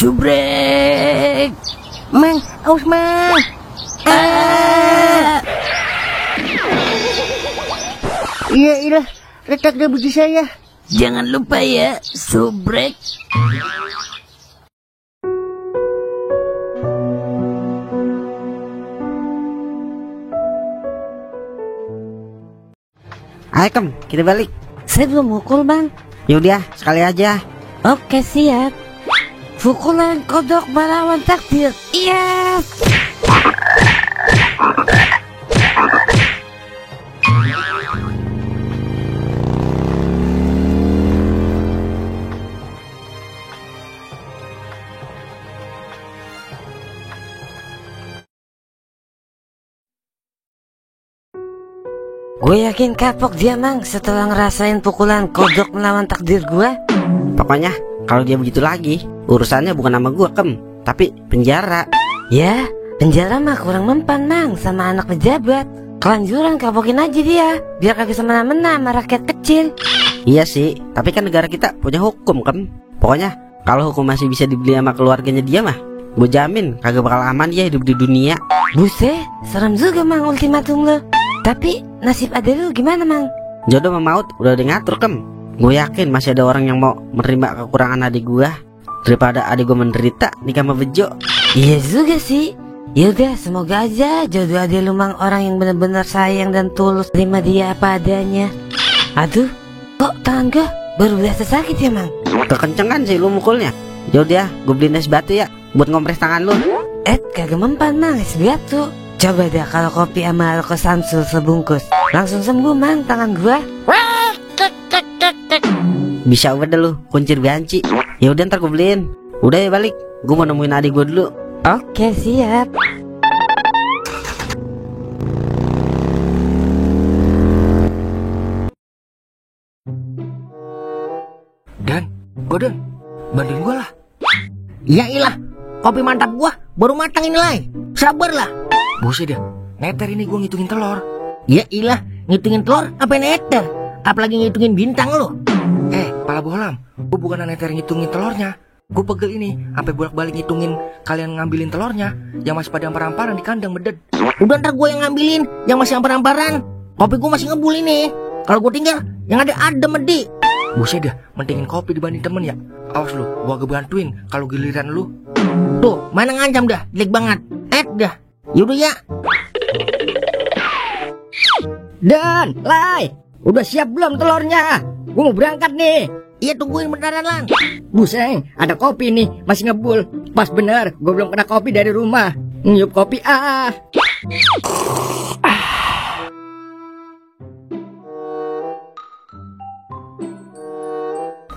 Subrek. Mang, aus mang. Iya, letak deh biji saya. Jangan lupa ya, subrek. Ayo Kem, kita balik. Saya belum mukul bang. Yaudah, sekali aja. Oke siap. Pukulan kodok melawan takdir. Iya. Gue yakin kapok dia mang setelah ngerasain pukulan kodok melawan takdir gue. Pokoknya kalau dia begitu lagi, urusannya bukan sama gua Kem, tapi penjara. Ya, penjara mah kurang mempan mang sama anak pejabat. Kelanjuran kapokin aja dia, biar kagak semena-mena sama rakyat kecil. Iya sih, tapi kan negara kita punya hukum Kem. Pokoknya kalau hukum masih bisa dibeli sama keluarganya dia mah, gue jamin kagak bakal aman dia hidup di dunia. Buset, serem juga mang ultimatum lo. Tapi nasib adek lu gimana mang? Jodoh sama maut udah ngatur Kem. Gue yakin masih ada orang yang mau menerima kekurangan adik gue daripada adik gue menderita nikah sama Bejo. Iya juga sih. Yaudah, semoga aja jodoh adek lu mang orang yang benar-benar sayang dan tulus terima dia apa adanya. Aduh, kok tangan gue baru berasa sakit ya mang? Kekencengan sih lu mukulnya. Yaudah, gue beliin es batu ya buat ngompres tangan lu. Kagak mempan mang es batu. Coba dah kalau kopi sama Alko Samsul sebungkus, langsung sembuh mang tangan gua. Bisa udah lu kuncir banci. Ya udah ntar gue beliin. Udah ya balik. Gue mau nemuin adik gue dulu. Oke siap. Dan, bantuin gue lah. Ya ilah, kopi mantap gua baru matang ini lah. Sabarlah. Buset dah, neter ini gue ngitungin telur. Ya ilah, ngitungin telur apa neter? Apalagi ngitungin bintang lo. Pala bohlam, gue bukan neter ngitungin telurnya. Gue pegel ini, sampai bolak-balik ngitungin kalian ngambilin telurnya yang masih pada ampar-amparan di kandang beded. Udah ntar gue yang ngambilin yang masih ampar-amparan. Kopi gue masih ngebul ini. Kalau gue tinggal, yang ada adem medi. Buset dah, mentingin kopi dibanding temen ya. Awas lu, gue agak bantuin kalau giliran lu. Tuh, mana ngancam dah, jelek banget. Dah. Yaudah ya. Dan, Lai, udah siap belum telurnya? Gue mau berangkat nih. Iya tungguin bentaran lang. Buseng, ada kopi nih, masih ngebul. Pas bener, gue belum kena kopi dari rumah. Ngiup kopi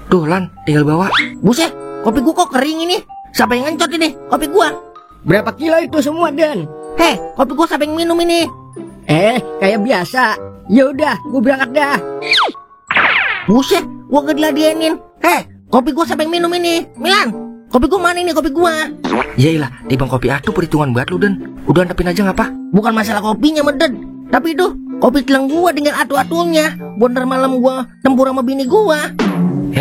Tuh Lan, tinggal bawa. Buset, kopi gua kok kering ini. Siapa yang ngencot ini kopi gua? Berapa kilo itu semua, Dan? Kopi gua siapa yang minum ini? Kayak biasa. Yaudah, gue berangkat dah. Buset, gua ngediladenin. Kopi gua siapa yang minum ini? Milan, kopi gua mana ini kopi gua? Yailah, timbang kopi atuh perhitungan buat lu, Dan. Udah antepin aja ngapa? Bukan masalah kopinya, Meded. Tapi itu, kopi telang gua dengan atu-atunya. Buat ntar malam gua tempur sama bini gua.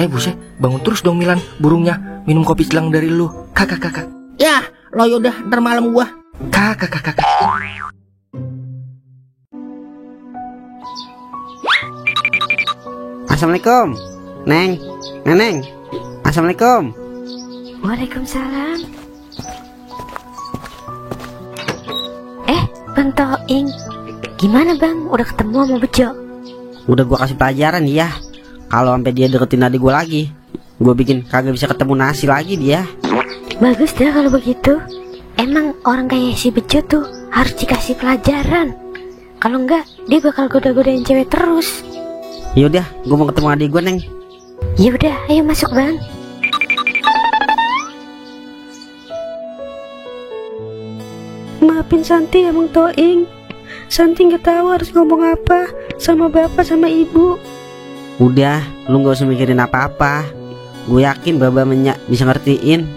Buset, bangun terus dong Milan, burungnya. Minum kopi celang dari lu. Kakak. Ya, lo yaudah ntar malam gua. Kakak. Assalamualaikum Neneng. Assalamualaikum. Waalaikumsalam. Bang Toing, gimana bang? Udah ketemu sama Bejo? Udah gua kasih pelajaran ya. Kalau sampai dia deketin adik gue lagi, gue bikin kagak bisa ketemu nasi lagi dia. Bagus dah kalau begitu. Emang orang kayak si Bejo tuh harus dikasih pelajaran. Kalau enggak, dia bakal goda-godain cewek terus. Yaudah, gue mau ketemu adik gue, Neng. Yaudah, ayo masuk bang. Maafin Santi ya Bang Toing. Santi nggak tahu harus ngomong apa sama bapak sama ibu. Udah, lu gak usah mikirin apa-apa. Gue yakin Baba Menyak bisa ngertiin.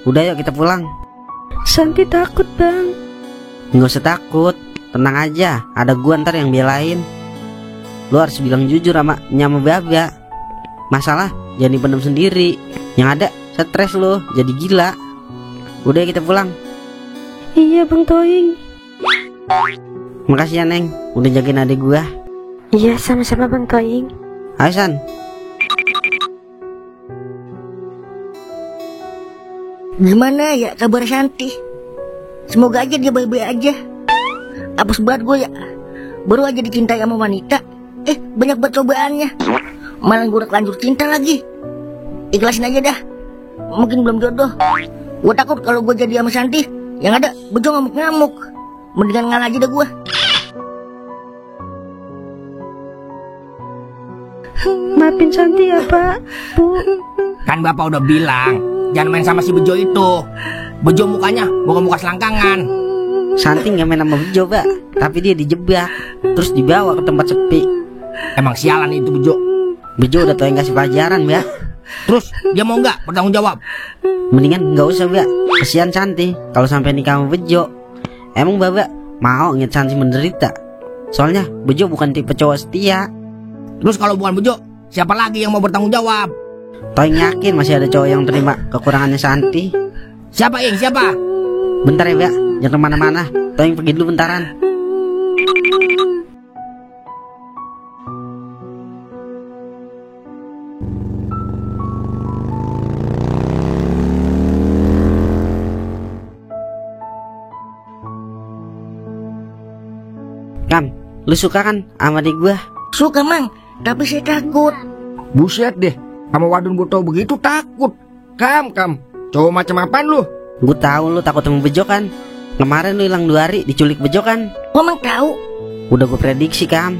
Udah yuk kita pulang. Santi takut bang. Gak usah takut, tenang aja. Ada gue ntar yang belain. Lu harus bilang jujur sama Nyama Baba. Masalah jangan dipendam sendiri. Yang ada stres lu, jadi gila. Udah kita pulang. Iya Bang Toing. Makasih ya Neng, udah jagain adik gua. Iya sama-sama Bang Toing. Ayo San. Gimana ya kabar Santi? Semoga aja dia baik-baik aja. Apes banget gue ya. Baru aja dicintai sama wanita, banyak banget cobaannya. Malah gue udah lanjut cinta lagi. Ikhlasin aja dah. Mungkin belum jodoh. Gue takut kalau gue jadi sama Santi, yang ada Bejo ngamuk-ngamuk. Mendingan ngalah aja dah gue. Maafin Santi ya Pak, Bu. Kan bapak udah bilang jangan main sama si Bejo itu. Bejo mukanya muka selangkangan. Santi nggak main sama Bejo, Mbak, tapi dia dijebak, terus dibawa ke tempat sepi. Emang sialan itu Bejo. Bejo udah tau yang kasih pelajaran, Mbak. Terus dia mau nggak bertanggung jawab? Mendingan nggak usah, Mbak. Kesian Santi kalau sampai nikah sama Bejo. Emang Mbak mau ngeliat Santi menderita? Soalnya Bejo bukan tipe cowok setia. Terus kalau bukan Bejo, siapa lagi yang mau bertanggung jawab? Toing yakin masih ada cowok yang terima kekurangannya Santi. Siapa Ing? Siapa? Bentar ya Mbak, jangan kemana-mana. Toing pergi dulu bentaran. Kam, lu suka kan sama adik gua? Suka Mang, tapi saya takut. Buset deh, sama wadon botol begitu takut. Kam, cowok macam apaan lu? Gue tahu lu takut sama Bejo kan. Kemarin lu hilang 2 hari diculik Bejo kan. Kok Mang tahu? Udah gue prediksi Kam.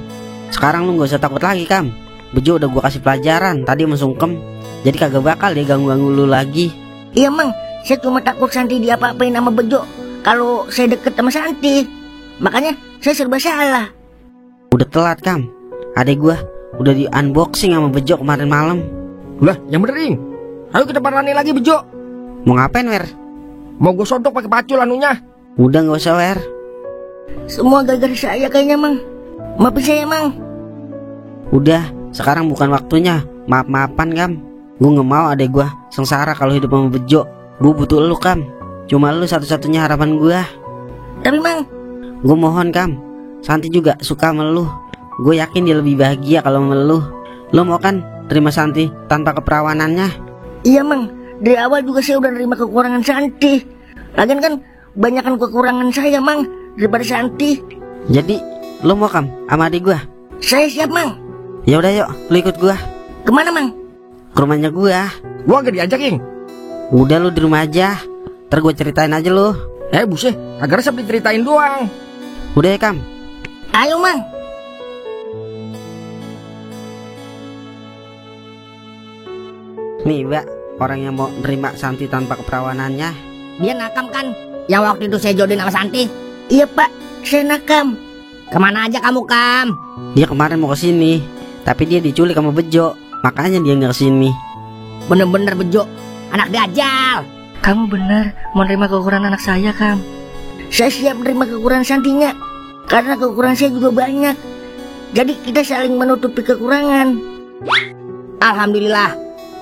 Sekarang lu gak usah takut lagi Kam. Bejo udah gue kasih pelajaran tadi sama Sungkem. Jadi kagak bakal dia ganggu-ganggu lu lagi. Iya Mang, saya cuma takut Santi diapa-apain sama Bejo kalau saya deket sama Santi. Makanya saya serba salah. Udah telat Kam. Adek gue udah di unboxing sama Bejo kemarin malam. Lah, yang bener Ing. Ayo kita parani lagi Bejo. Mau ngapain Wer? Mau gue sodok pakai pacul anunya. Udah gak usah Wer. Semua gara-gara saya kayaknya Mang. Maafin saya Mang. Udah, sekarang bukan waktunya maaf-maafan Kam. Gue gak mau adek gue sengsara kalau hidup sama Bejo. Gue butuh lu Kam. Cuma lu satu-satunya harapan gue. Tapi Mang, gue mohon Kam, Santi juga suka sama lu. Gue yakin dia lebih bahagia kalau sama lu. Lu mau kan terima Santi tanpa keperawanannya? iya Mang, dari awal juga saya udah nerima kekurangan Santi. Lagian kan banyakan kekurangan saya Mang daripada Santi. Jadi lu mau Kam sama adik gue? Saya siap Mang. Ya udah yuk, lu ikut gue. Kemana Mang? Ke rumahnya gue. Gua gak diajak Ing. Udah lu di rumah aja. Ntar gue ceritain aja lu. Buset, agar resep diceritain doang. Udah ya Kam. Ayo Mang. Nih Mbak, orang yang mau nerima Santi tanpa keperawanannya. Dia nakam kan? Yang waktu itu saya jodohin sama Santi. Iya Pak, saya nakam. Kemana aja kamu Kam? Dia kemarin mau kesini, tapi dia diculik sama Bejo. Makanya dia gak kesini. Bener-bener Bejo, anak dajal. Kamu benar mau nerima kekurangan anak saya, Kam. Saya siap menerima kekurangan Santinya, karena kekurangan saya juga banyak. Jadi kita saling menutupi kekurangan. Alhamdulillah,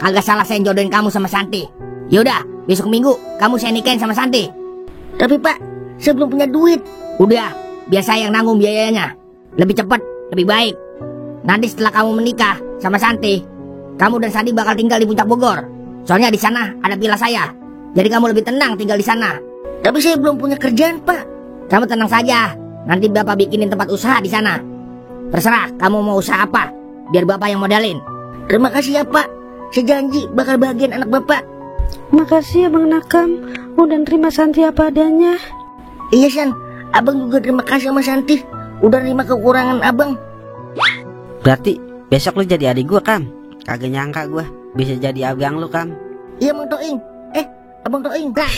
kagak salah saya jodohin kamu sama Santi. Yaudah, besok minggu kamu saya nikahin sama Santi. Tapi Pak, saya belum punya duit. Udah, biar saya yang nanggung biayanya. Lebih cepat, lebih baik. Nanti setelah kamu menikah sama Santi, kamu dan Santi bakal tinggal di Puncak Bogor. Soalnya di sana ada villa saya. Jadi kamu lebih tenang tinggal di sana. Tapi saya belum punya kerjaan, Pak. Kamu tenang saja. Nanti Bapak bikinin tempat usaha di sana. Terserah kamu mau usaha apa, biar Bapak yang modalin. Terima kasih ya, Pak. Saya janji bakal bahagian anak Bapak. Makasih ya Bang Nakam, udah terima Santi apa adanya. Iya San, Abang juga terima kasih sama Santi. Udah terima kekurangan Abang. Berarti besok lu jadi adik gua, Kam. Kagak nyangka gua bisa jadi abang lu, Kam. Iya Bang Toing. Abang Toing. Kak.